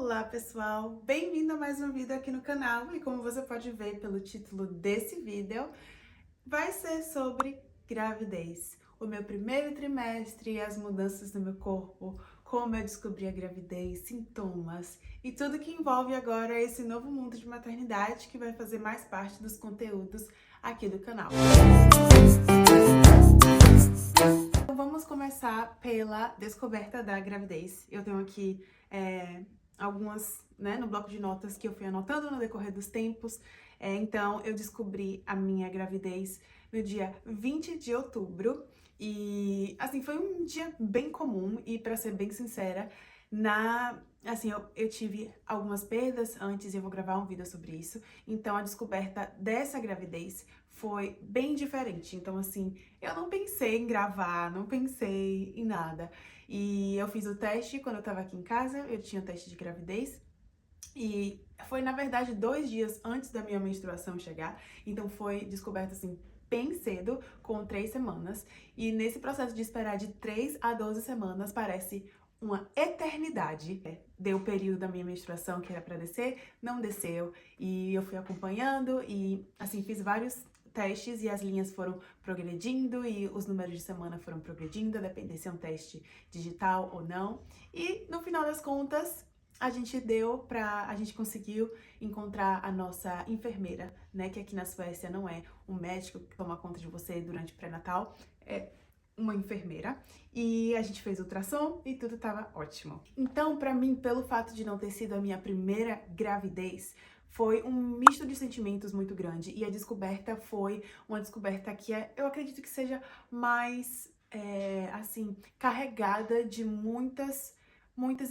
Olá pessoal, bem-vindo a mais um vídeo aqui no canal e como você pode ver pelo título desse vídeo, vai ser sobre gravidez, o meu primeiro trimestre, as mudanças no meu corpo, como eu descobri a gravidez, sintomas e tudo que envolve agora esse novo mundo de maternidade que vai fazer mais parte dos conteúdos aqui do canal. Então vamos começar pela descoberta da gravidez. Eu tenho aqui algumas, no bloco de notas que eu fui anotando no decorrer dos tempos. Então, eu descobri a minha gravidez no dia 20 de outubro. E, assim, foi um dia bem comum e, pra ser bem sincera, eu tive algumas perdas antes e eu vou gravar um vídeo sobre isso. Então, a descoberta dessa gravidez foi bem diferente. Então, assim, eu não pensei em gravar, não pensei em nada. E eu fiz o teste quando eu tava aqui em casa, eu tinha teste de gravidez. E foi, na verdade, 2 dias antes da minha menstruação chegar. Então foi descoberto, assim, bem cedo, com 3 semanas. E nesse processo de esperar de 3 a 12 semanas, parece uma eternidade. Deu o período da minha menstruação que era pra descer, não desceu. E eu fui acompanhando e, assim, fiz vários testes e as linhas foram progredindo e os números de semana foram progredindo, a depender se é um teste digital ou não. E, no final das contas, a gente conseguiu encontrar a nossa enfermeira, né, que aqui na Suécia não é um médico que toma conta de você durante o pré-natal, é uma enfermeira, e a gente fez ultrassom e tudo tava ótimo. Então, pra mim, pelo fato de não ter sido a minha primeira gravidez, foi um misto de sentimentos muito grande, e a descoberta foi uma descoberta que eu acredito que seja mais, carregada de muitas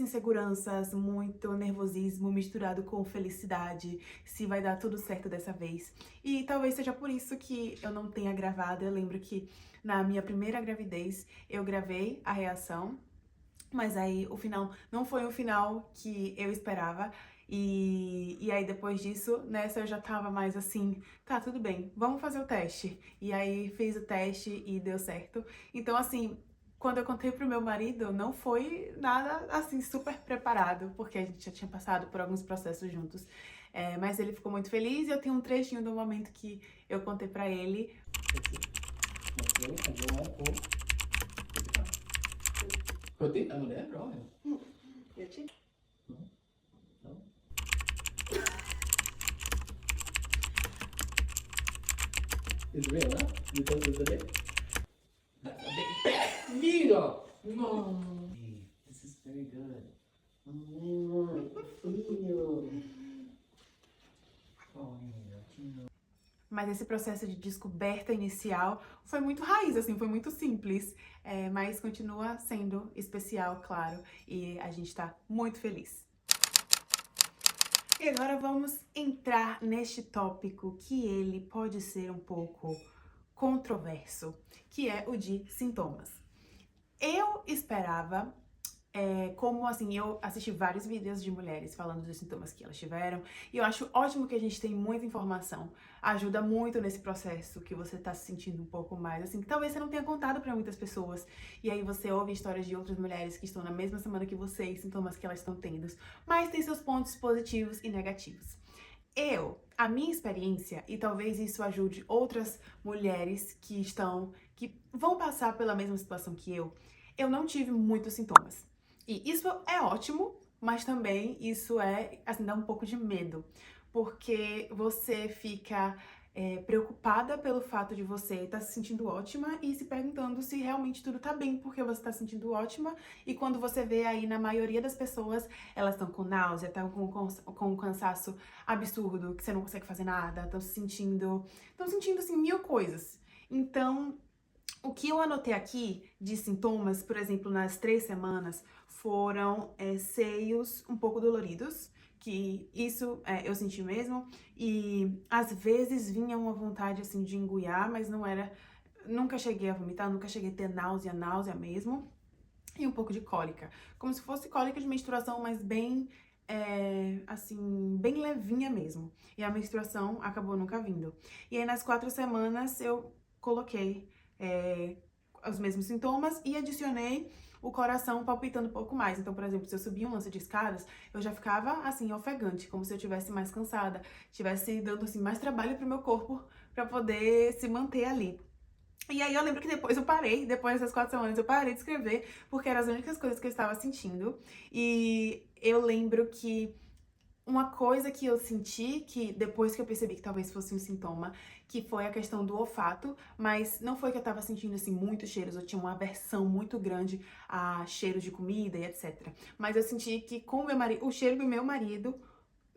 inseguranças, muito nervosismo misturado com felicidade, se vai dar tudo certo dessa vez. E talvez seja por isso que eu não tenha gravado. Eu lembro que na minha primeira gravidez eu gravei a reação, mas aí o final não foi o final que eu esperava. E aí depois disso, nessa eu já tava mais assim, tá, tudo bem, vamos fazer o teste. E aí fiz o teste e deu certo. Então assim, quando eu contei pro meu marido, não foi nada assim super preparado, porque a gente já tinha passado por alguns processos juntos. Mas ele ficou muito feliz e eu tenho um trechinho do momento que eu contei pra ele. Proteína, a mulher é brava. Eu te... Is it real, huh? You told us today? That's a big fat needle! No! Hey, this is very good. Mas esse processo de descoberta inicial foi muito raiz, assim, foi muito simples, mas continua sendo especial, claro, e a gente tá muito feliz. E agora vamos entrar neste tópico que ele pode ser um pouco controverso, que é o de sintomas. Eu esperava, como assim, eu assisti vários vídeos de mulheres falando dos sintomas que elas tiveram, e eu acho ótimo que a gente tem muita informação, ajuda muito nesse processo que você tá se sentindo um pouco mais, assim, que talvez você não tenha contado pra muitas pessoas, e aí você ouve histórias de outras mulheres que estão na mesma semana que você e sintomas que elas estão tendo, mas tem seus pontos positivos e negativos. A minha experiência, e talvez isso ajude outras mulheres que vão passar pela mesma situação que eu não tive muitos sintomas. E isso é ótimo, mas também isso assim, dá um pouco de medo, porque você fica preocupada pelo fato de você estar se sentindo ótima e se perguntando se realmente tudo tá bem porque você tá se sentindo ótima, e quando você vê aí na maioria das pessoas, elas estão com náusea, estão com um cansaço absurdo, que você não consegue fazer nada, estão sentindo assim mil coisas. Então, o que eu anotei aqui de sintomas, por exemplo, nas 3 semanas, foram seios um pouco doloridos, que isso eu senti mesmo, e às vezes vinha uma vontade assim de engoiar, mas não era, nunca cheguei a vomitar, nunca cheguei a ter náusea mesmo, e um pouco de cólica, como se fosse cólica de menstruação, mas bem, assim, bem levinha mesmo, e a menstruação acabou nunca vindo. E aí nas 4 semanas eu coloquei os mesmos sintomas e adicionei o coração palpitando um pouco mais. Então, por exemplo, se eu subia um lance de escadas, eu já ficava, assim, ofegante, como se eu estivesse mais cansada, estivesse dando, assim, mais trabalho pro meu corpo pra poder se manter ali. E aí eu lembro que depois eu parei, depois dessas 4 semanas eu parei de escrever, porque eram as únicas coisas que eu estava sentindo. E eu lembro que uma coisa que eu senti, que depois que eu percebi que talvez fosse um sintoma, que foi a questão do olfato, mas não foi que eu tava sentindo, assim, muitos cheiros, eu tinha uma aversão muito grande a cheiros de comida e etc. Mas eu senti que com o meu marido, o cheiro do meu marido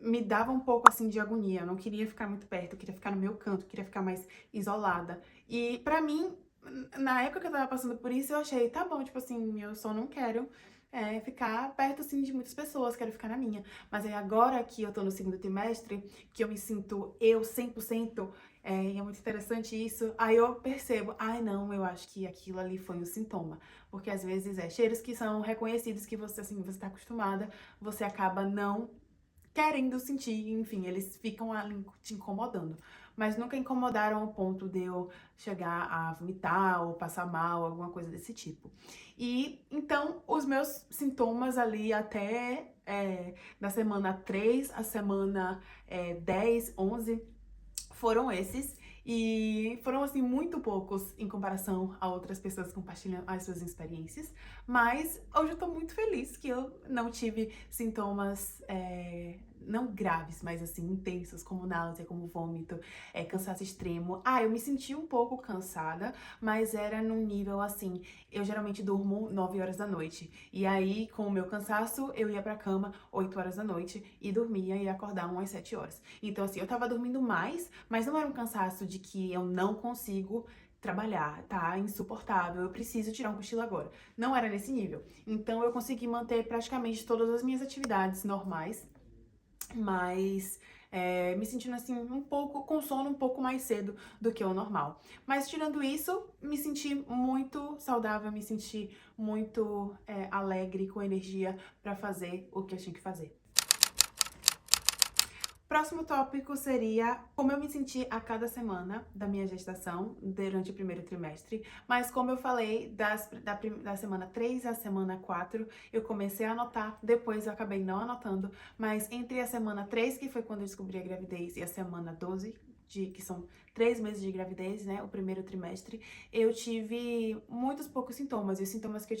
me dava um pouco, assim, de agonia, eu não queria ficar muito perto, eu queria ficar no meu canto, eu queria ficar mais isolada. E pra mim, na época que eu tava passando por isso, eu achei, tá bom, tipo assim, eu só não quero ficar perto, assim, de muitas pessoas, quero ficar na minha. Mas aí agora que eu tô no segundo trimestre, que eu me sinto eu 100%, e é muito interessante isso, aí eu percebo, ai não, eu acho que aquilo ali foi um sintoma. Porque às vezes cheiros que são reconhecidos, que você, assim, você tá acostumada, você acaba não querendo sentir, enfim, eles ficam ali te incomodando. Mas nunca incomodaram ao ponto de eu chegar a vomitar ou passar mal, alguma coisa desse tipo. E então, os meus sintomas ali até da semana 3 à semana 10, 11, foram esses. E foram, assim, muito poucos em comparação a outras pessoas que compartilham as suas experiências. Mas hoje eu tô muito feliz que eu não tive sintomas, não graves, mas assim, intensos, como náusea, como vômito, cansaço extremo. Eu me senti um pouco cansada, mas era num nível assim, eu geralmente durmo 9 horas da noite. E aí, com o meu cansaço, eu ia pra cama 8 horas da noite e dormia e ia acordar umas 7 horas. Então, assim, eu tava dormindo mais, mas não era um cansaço de que eu não consigo trabalhar, tá insuportável, eu preciso tirar um cochilo agora. Não era nesse nível. Então, eu consegui manter praticamente todas as minhas atividades normais, mas me sentindo assim um pouco com sono um pouco mais cedo do que o normal. Mas tirando isso, me senti muito saudável, me senti muito alegre, com energia pra fazer o que eu tinha que fazer. Próximo tópico seria como eu me senti a cada semana da minha gestação durante o primeiro trimestre. Mas como eu falei, da semana 3 à semana 4, eu comecei a anotar, depois eu acabei não anotando, mas entre a semana 3, que foi quando eu descobri a gravidez, e a semana 12, que são 3 meses de gravidez, né, o primeiro trimestre, eu tive muitos poucos sintomas, e os sintomas que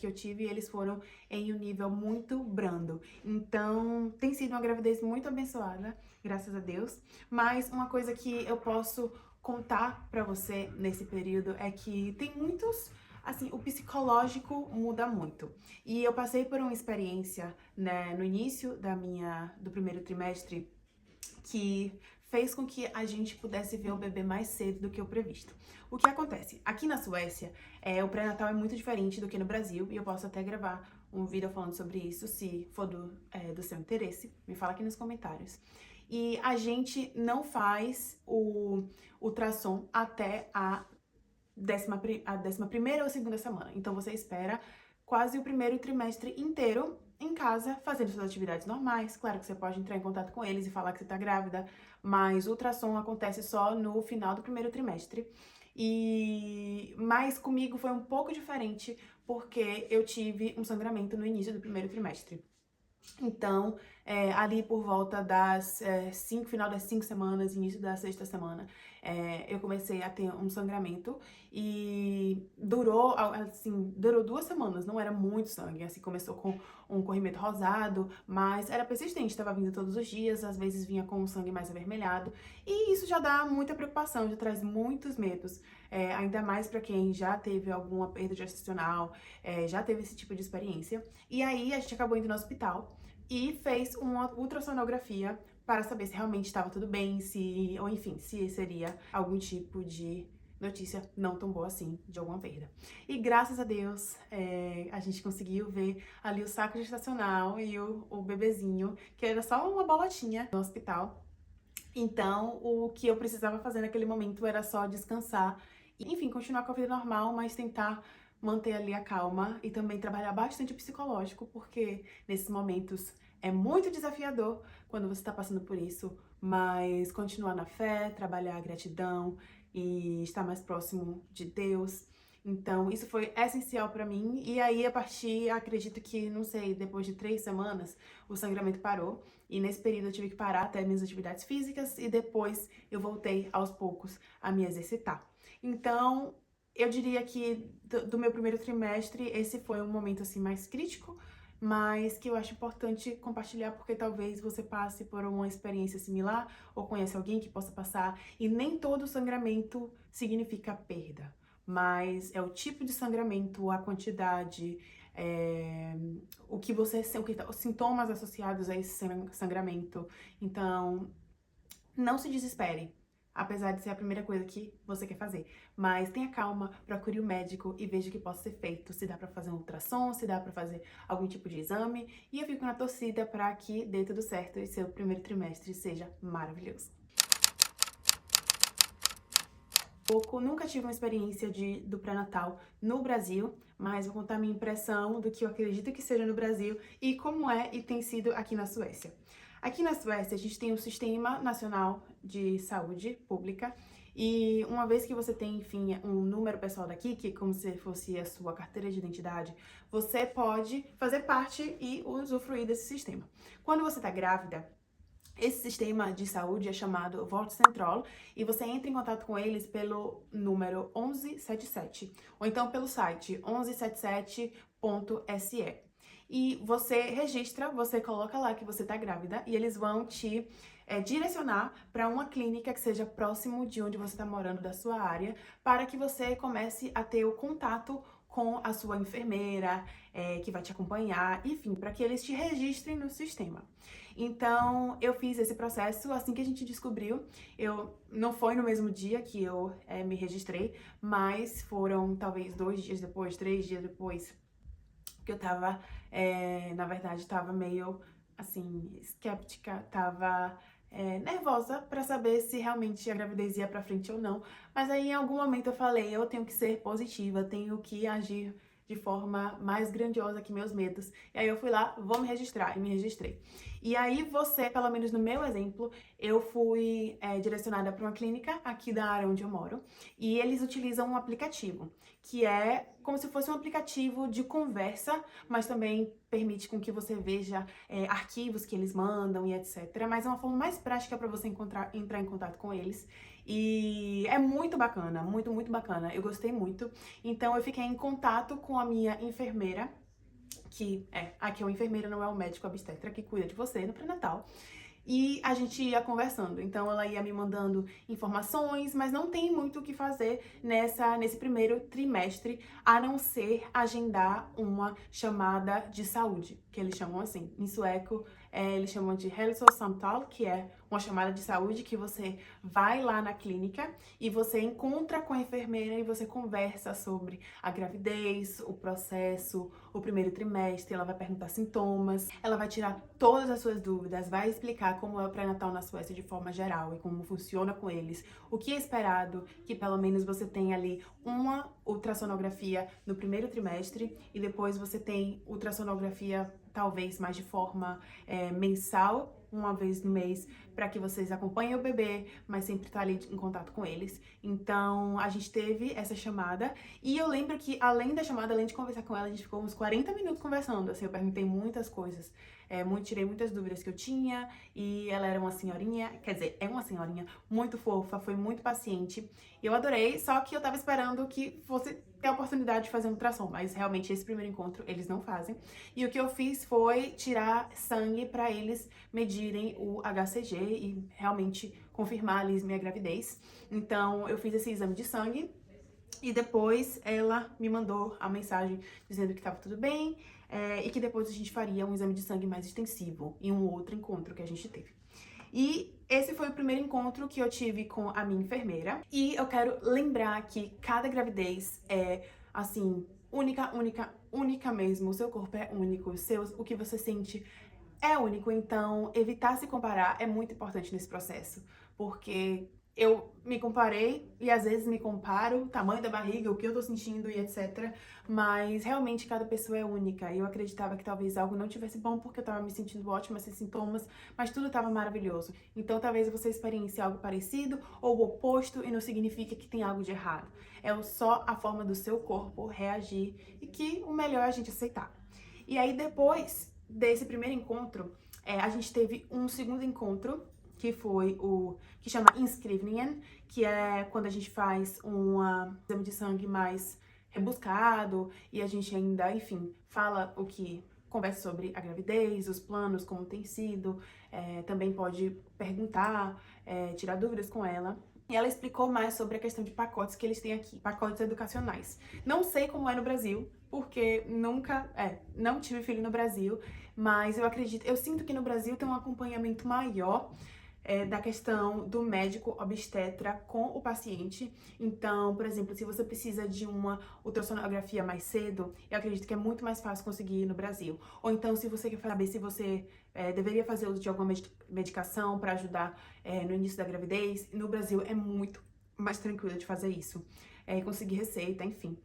eu tive, eles foram em um nível muito brando. Então, tem sido uma gravidez muito abençoada, graças a Deus, mas uma coisa que eu posso contar pra você nesse período é que tem muitos, assim, o psicológico muda muito. E eu passei por uma experiência, né, no início do primeiro trimestre, que fez com que a gente pudesse ver o bebê mais cedo do que o previsto. O que acontece? Aqui na Suécia, o pré-natal é muito diferente do que no Brasil, e eu posso até gravar um vídeo falando sobre isso, se for do seu interesse, me fala aqui nos comentários. E a gente não faz o ultrassom até a 11ª ou 2ª semana. Então você espera quase o primeiro trimestre inteiro em casa, fazendo suas atividades normais. Claro que você pode entrar em contato com eles e falar que você tá grávida, mas o ultrassom acontece só no final do primeiro trimestre. Mas comigo foi um pouco diferente, porque eu tive um sangramento no início do primeiro trimestre. Então, ali por volta das final das 5 semanas, início da 6ª semana, eu comecei a ter um sangramento e durou 2 semanas, não era muito sangue, assim, começou com um corrimento rosado, mas era persistente, estava vindo todos os dias, às vezes vinha com um sangue mais avermelhado, e isso já dá muita preocupação, já traz muitos medos, ainda mais para quem já teve alguma perda gestacional, já teve esse tipo de experiência. E aí a gente acabou indo no hospital e fez uma ultrassonografia para saber se realmente estava tudo bem, se seria algum tipo de notícia não tão boa assim, de alguma perda. E graças a Deus, a gente conseguiu ver ali o saco gestacional e o bebezinho, que era só uma bolotinha no hospital. Então, o que eu precisava fazer naquele momento era só descansar e, enfim, continuar com a vida normal, mas tentar manter ali a calma e também trabalhar bastante o psicológico, porque nesses momentos é muito desafiador quando você está passando por isso, mas continuar na fé, trabalhar a gratidão e estar mais próximo de Deus Então, isso foi essencial pra mim. E aí, a partir, acredito que, não sei, depois de 3 semanas, o sangramento parou. E nesse período eu tive que parar até minhas atividades físicas e depois eu voltei aos poucos a me exercitar. Então, eu diria que do meu primeiro trimestre, esse foi um momento assim mais crítico, mas que eu acho importante compartilhar porque talvez você passe por uma experiência similar ou conhece alguém que possa passar e nem todo sangramento significa perda, mas é o tipo de sangramento, a quantidade, o que você, os sintomas associados a esse sangramento. Então, não se desespere, apesar de ser a primeira coisa que você quer fazer. Mas tenha calma, procure o médico e veja o que pode ser feito. Se dá pra fazer um ultrassom, se dá pra fazer algum tipo de exame. E eu fico na torcida pra que dê tudo certo e seu primeiro trimestre seja maravilhoso. Nunca tive uma experiência do pré-natal no Brasil, mas vou contar minha impressão do que eu acredito que seja no Brasil e como é e tem sido aqui na Suécia. Aqui na Suécia, a gente tem o Sistema Nacional de Saúde Pública e uma vez que você tem, enfim, um número pessoal daqui, que é como se fosse a sua carteira de identidade, você pode fazer parte e usufruir desse sistema. Quando você está grávida, esse sistema de saúde é chamado Vårdcentral e você entra em contato com eles pelo número 1177 ou então pelo site 1177.se. E você registra, você coloca lá que você está grávida e eles vão te direcionar para uma clínica que seja próximo de onde você está morando, da sua área, para que você comece a ter o contato com a sua enfermeira, que vai te acompanhar, enfim, para que eles te registrem no sistema. Então, eu fiz esse processo assim que a gente descobriu. Não foi no mesmo dia que eu me registrei, mas foram talvez 2 dias depois, 3 dias depois, que eu tava, na verdade, tava meio, assim, escéptica, tava nervosa pra saber se realmente a gravidez ia pra frente ou não. Mas aí, em algum momento, eu falei, eu tenho que ser positiva, tenho que agir de forma mais grandiosa que meus medos. E aí eu fui lá, vou me registrar, e me registrei. E aí você, pelo menos no meu exemplo, eu fui direcionada para uma clínica aqui da área onde eu moro, e eles utilizam um aplicativo, que é como se fosse um aplicativo de conversa, mas também permite com que você veja arquivos que eles mandam e etc. Mas é uma forma mais prática para você entrar em contato com eles. E é muito bacana, muito, muito bacana. Eu gostei muito. Então eu fiquei em contato com a minha enfermeira, aqui é uma enfermeira, não é um médico obstetra que cuida de você no pré-natal. E a gente ia conversando, então ela ia me mandando informações, mas não tem muito o que fazer nesse primeiro trimestre, a não ser agendar uma chamada de saúde, que eles chamam assim. Em sueco, eles chamam de hälsosamtal, que é uma chamada de saúde que você vai lá na clínica e você encontra com a enfermeira e você conversa sobre a gravidez, o processo, o primeiro trimestre, ela vai perguntar sintomas, ela vai tirar todas as suas dúvidas, vai explicar como é o pré-natal na Suécia de forma geral e como funciona com eles, o que é esperado, que pelo menos você tenha ali uma ultrassonografia no primeiro trimestre e depois você tem ultrassonografia talvez mais de forma mensal, uma vez no mês, para que vocês acompanhem o bebê, mas sempre tá ali em contato com eles. Então, a gente teve essa chamada e eu lembro que, além da chamada, além de conversar com ela, a gente ficou uns 40 minutos conversando, assim, eu perguntei muitas coisas, tirei muitas dúvidas que eu tinha e ela era uma senhorinha, quer dizer, é uma senhorinha muito fofa, foi muito paciente. Eu adorei, só que eu tava esperando que fosse ter a oportunidade de fazer um ultrassom, mas realmente esse primeiro encontro eles não fazem. E o que eu fiz foi tirar sangue para eles medirem o HCG e realmente confirmar ali minha gravidez. Então eu fiz esse exame de sangue e depois ela me mandou a mensagem dizendo que estava tudo bem e que depois a gente faria um exame de sangue mais extensivo em um outro encontro que a gente teve. E esse foi o primeiro encontro que eu tive com a minha enfermeira. E eu quero lembrar que cada gravidez é, assim, única, única, única mesmo. O seu corpo é único, o que você sente é único. Então, evitar se comparar é muito importante nesse processo. Porque eu me comparei e às vezes me comparo, o tamanho da barriga, o que eu tô sentindo e etc. Mas realmente cada pessoa é única. E eu acreditava que talvez algo não tivesse bom porque eu tava me sentindo ótima, sem sintomas, mas tudo tava maravilhoso. Então talvez você experiencie algo parecido ou o oposto e não significa que tem algo de errado. É só a forma do seu corpo reagir e que o melhor é a gente aceitar. E aí depois desse primeiro encontro, a gente teve um segundo encontro, que foi o que chama inskrivningen, que é quando a gente faz um exame de sangue mais rebuscado e a gente ainda, enfim, fala o que conversa sobre a gravidez, os planos, como tem sido, também pode perguntar, tirar dúvidas com ela. E ela explicou mais sobre a questão de pacotes que eles têm aqui, pacotes educacionais. Não sei como é no Brasil, porque não tive filho no Brasil, mas eu sinto que no Brasil tem um acompanhamento maior da questão do médico obstetra com o paciente. Então, por exemplo, se você precisa de uma ultrassonografia mais cedo, eu acredito que é muito mais fácil conseguir no Brasil. Ou então, se você quer saber se você deveria fazer uso de alguma medicação para ajudar no início da gravidez, no Brasil é muito mais tranquilo de fazer isso. Conseguir receita, enfim.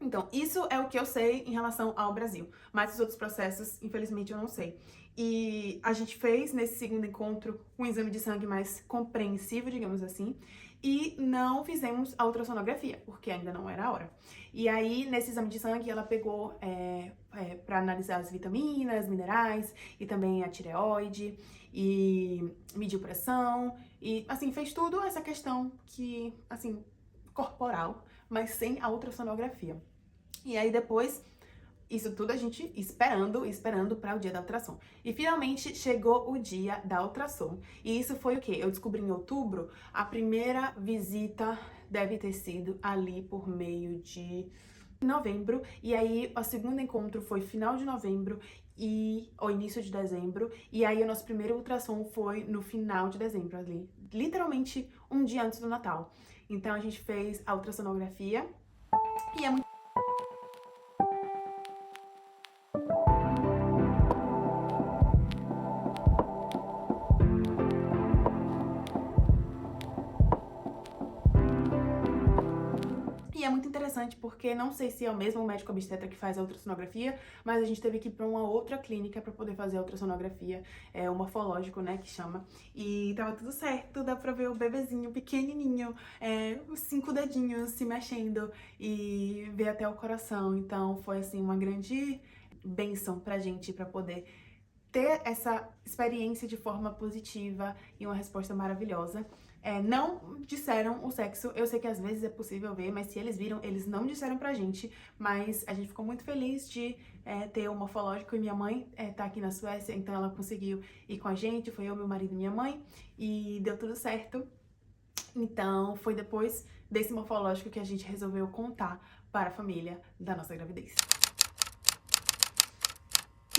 Então, isso é o que eu sei em relação ao Brasil. Mas os outros processos, infelizmente, eu não sei. E a gente fez, nesse segundo encontro, um exame de sangue mais compreensivo, digamos assim, e não fizemos a ultrassonografia, porque ainda não era a hora. E aí, nesse exame de sangue, ela pegou para analisar as vitaminas, minerais, e também a tireoide, e mediu pressão, e, assim, fez tudo essa questão que, assim, corporal, mas sem a ultrassonografia. E aí depois, isso tudo a gente esperando para o dia da ultrassom. E finalmente chegou o dia da ultrassom. E isso foi o quê? Eu descobri em outubro, a primeira visita deve ter sido ali por meio de novembro. E aí o segundo encontro foi final de novembro ou início de dezembro. E aí o nosso primeiro ultrassom foi no final de dezembro, ali, literalmente um dia antes do Natal. Então a gente fez a ultrassonografia e é muito interessante porque não sei se é o mesmo médico obstetra que faz a ultrassonografia, mas a gente teve que ir para uma outra clínica para poder fazer a ultrassonografia, o morfológico, né, que chama. E tava tudo certo, dá pra ver o bebezinho pequenininho, os 5 dedinhos se mexendo e ver até o coração. Então foi assim uma grande bênção pra gente, pra poder ter essa experiência de forma positiva e uma resposta maravilhosa. Não disseram o sexo, eu sei que às vezes é possível ver, mas se eles viram, eles não disseram pra gente, mas a gente ficou muito feliz de ter o morfológico e minha mãe tá aqui na Suécia, então ela conseguiu ir com a gente, foi eu, meu marido e minha mãe, e deu tudo certo. Então foi depois desse morfológico que a gente resolveu contar para a família da nossa gravidez.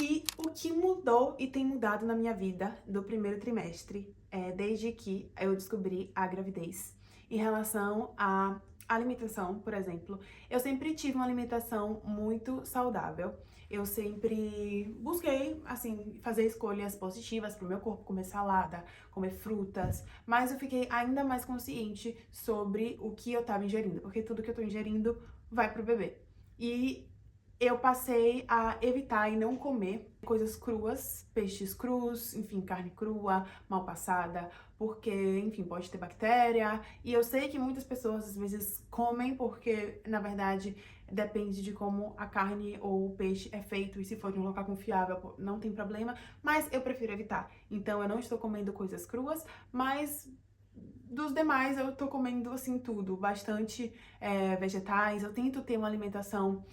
E o que mudou e tem mudado na minha vida do primeiro trimestre, desde que eu descobri a gravidez, em relação à alimentação, por exemplo, eu sempre tive uma alimentação muito saudável. Eu sempre busquei, assim, fazer escolhas positivas para o meu corpo, comer salada, comer frutas, mas eu fiquei ainda mais consciente sobre o que eu estava ingerindo, porque tudo que eu tô ingerindo vai pro bebê. E eu passei a evitar e não comer coisas cruas, peixes crus, enfim, carne crua, mal passada, porque, enfim, pode ter bactéria. E eu sei que muitas pessoas às vezes comem porque, na verdade, depende de como a carne ou o peixe é feito e se for de um local confiável, não tem problema, mas eu prefiro evitar. Então eu não estou comendo coisas cruas, mas dos demais eu tô comendo, assim, tudo, bastante vegetais. Eu tento ter uma alimentação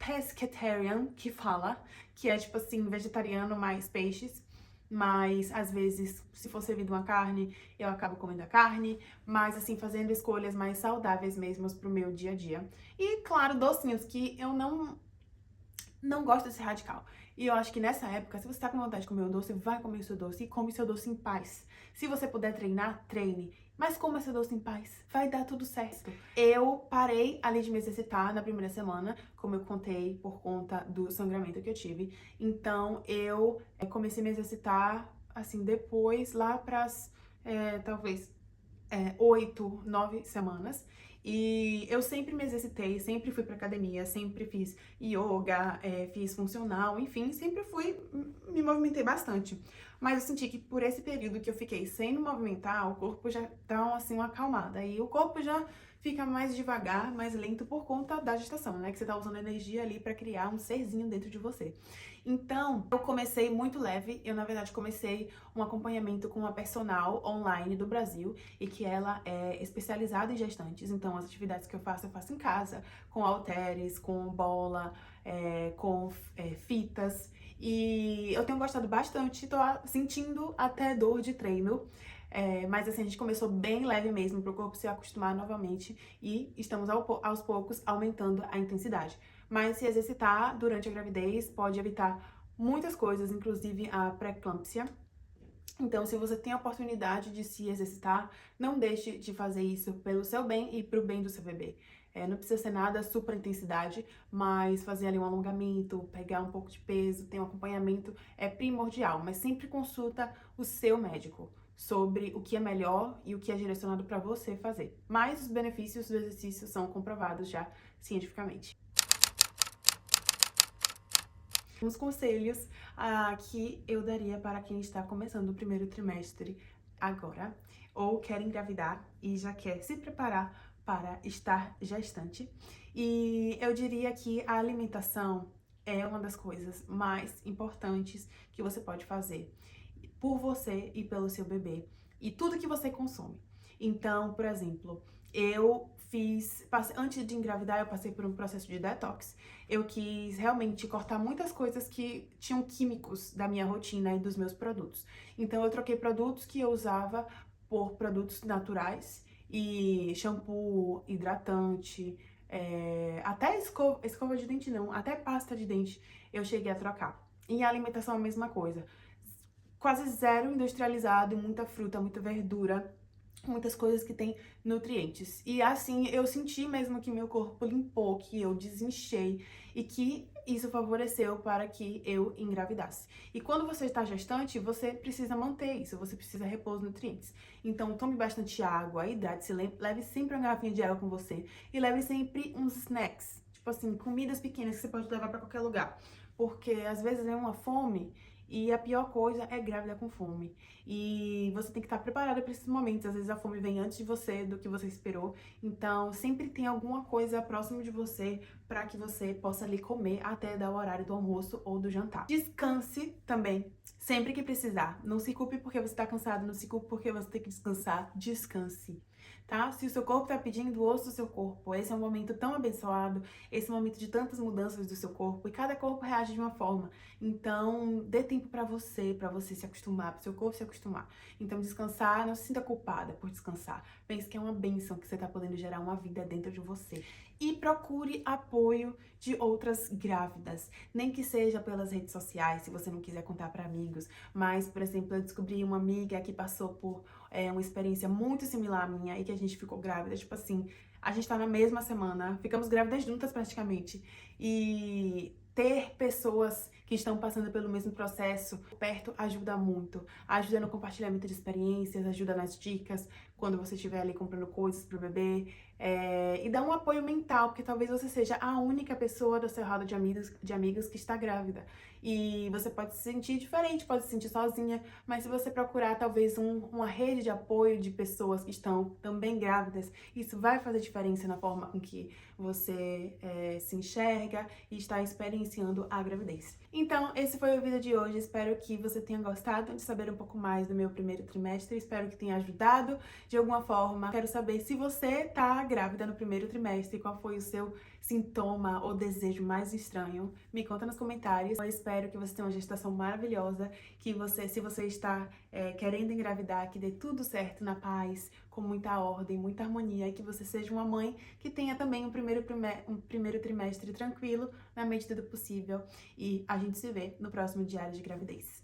pescatarian, que fala, que é tipo assim, vegetariano mais peixes, mas às vezes, se for servido uma carne, eu acabo comendo a carne, mas assim, fazendo escolhas mais saudáveis mesmo pro meu dia a dia. E claro, docinhos, que eu não gosto de ser radical. E eu acho que nessa época, se você tá com vontade de comer um doce, vai comer o seu doce e come seu doce em paz. Se você puder treinar, treine. Mas coma seu doce em paz. Vai dar tudo certo. Eu parei ali de me exercitar na primeira semana, como eu contei, por conta do sangramento que eu tive. Então, eu comecei a me exercitar, assim, depois, lá pras, talvez, 8, 9 semanas. E eu sempre me exercitei, sempre fui pra academia, sempre fiz yoga, fiz funcional, enfim, sempre me movimentei bastante. Mas eu senti que por esse período que eu fiquei sem me movimentar, o corpo já dá assim uma acalmada. E o corpo já fica mais devagar, mais lento por conta da gestação, né? Que você tá usando energia ali pra criar um serzinho dentro de você. Então, eu comecei muito leve. Eu, na verdade, comecei um acompanhamento com uma personal online do Brasil e que ela é especializada em gestantes. Então, as atividades que eu faço em casa, com halteres, com bola, com fitas. E eu tenho gostado bastante, tô sentindo até dor de treino. Mas assim, a gente começou bem leve mesmo para o corpo se acostumar novamente e estamos aos poucos aumentando a intensidade. Mas se exercitar durante a gravidez pode evitar muitas coisas, inclusive a pré-eclâmpsia. Então, se você tem a oportunidade de se exercitar, não deixe de fazer isso pelo seu bem e pro bem do seu bebê. Não precisa ser nada super intensidade, mas fazer ali um alongamento, pegar um pouco de peso, ter um acompanhamento é primordial. Mas sempre consulta o seu médico sobre o que é melhor e o que é direcionado para você fazer. Mas os benefícios do exercício são comprovados já cientificamente. Os conselhos que eu daria para quem está começando o primeiro trimestre agora, ou quer engravidar e já quer se preparar para estar gestante. E eu diria que a alimentação é uma das coisas mais importantes que você pode fazer por você e pelo seu bebê e tudo que você consome. Então, por exemplo, antes de engravidar, eu passei por um processo de detox. Eu quis realmente cortar muitas coisas que tinham químicos da minha rotina e dos meus produtos. Então, eu troquei produtos que eu usava por produtos naturais e shampoo, hidratante, até escova de dente não, até pasta de dente eu cheguei a trocar. E a alimentação é a mesma coisa. Quase zero industrializado, muita fruta, muita verdura, muitas coisas que têm nutrientes. E assim, eu senti mesmo que meu corpo limpou, que eu desinchei e que isso favoreceu para que eu engravidasse. E quando você está gestante, você precisa manter isso, você precisa repor os nutrientes. Então, tome bastante água, hidrate-se, leve sempre uma garrafinha de água com você e leve sempre uns snacks, tipo assim, comidas pequenas que você pode levar para qualquer lugar. Porque às vezes é uma fome. E a pior coisa é grávida com fome. E você tem que estar preparada para esses momentos. Às vezes a fome vem antes de você, do que você esperou. Então, sempre tem alguma coisa próximo de você para que você possa ali comer até dar o horário do almoço ou do jantar. Descanse também, sempre que precisar. Não se culpe porque você está cansado, não se culpe porque você tem que descansar. Descanse. Tá? Se o seu corpo tá pedindo, ouça o seu corpo. Esse é um momento tão abençoado, esse é um momento de tantas mudanças do seu corpo, e cada corpo reage de uma forma. Então, dê tempo pra você se acostumar, pro seu corpo se acostumar. Então, descansar, não se sinta culpada por descansar. Pense que é uma bênção que você tá podendo gerar uma vida dentro de você. E procure apoio de outras grávidas, nem que seja pelas redes sociais, se você não quiser contar para amigos. Mas, por exemplo, eu descobri uma amiga que passou por uma experiência muito similar à minha e que a gente ficou grávida, tipo assim, a gente tá na mesma semana, ficamos grávidas juntas praticamente. E ter pessoas que estão passando pelo mesmo processo perto ajuda muito. Ajuda no compartilhamento de experiências, ajuda nas dicas, quando você estiver ali comprando coisas pro bebê. E dá um apoio mental, porque talvez você seja a única pessoa do seu roda de amigos que está grávida. E você pode se sentir diferente, pode se sentir sozinha, mas se você procurar talvez uma rede de apoio de pessoas que estão também grávidas, isso vai fazer diferença na forma com que você se enxerga e está experienciando a gravidez. Então, esse foi o vídeo de hoje. Espero que você tenha gostado de saber um pouco mais do meu primeiro trimestre. Espero que tenha ajudado de alguma forma. Quero saber se você tá grávida no primeiro trimestre, qual foi o seu sintoma ou desejo mais estranho. Me conta nos comentários. Eu espero que você tenha uma gestação maravilhosa, que você, se você está querendo engravidar, que dê tudo certo na paz, com muita ordem, muita harmonia, e que você seja uma mãe que tenha também um primeiro trimestre tranquilo, na medida do possível. E a gente se vê no próximo Diário de Gravidez.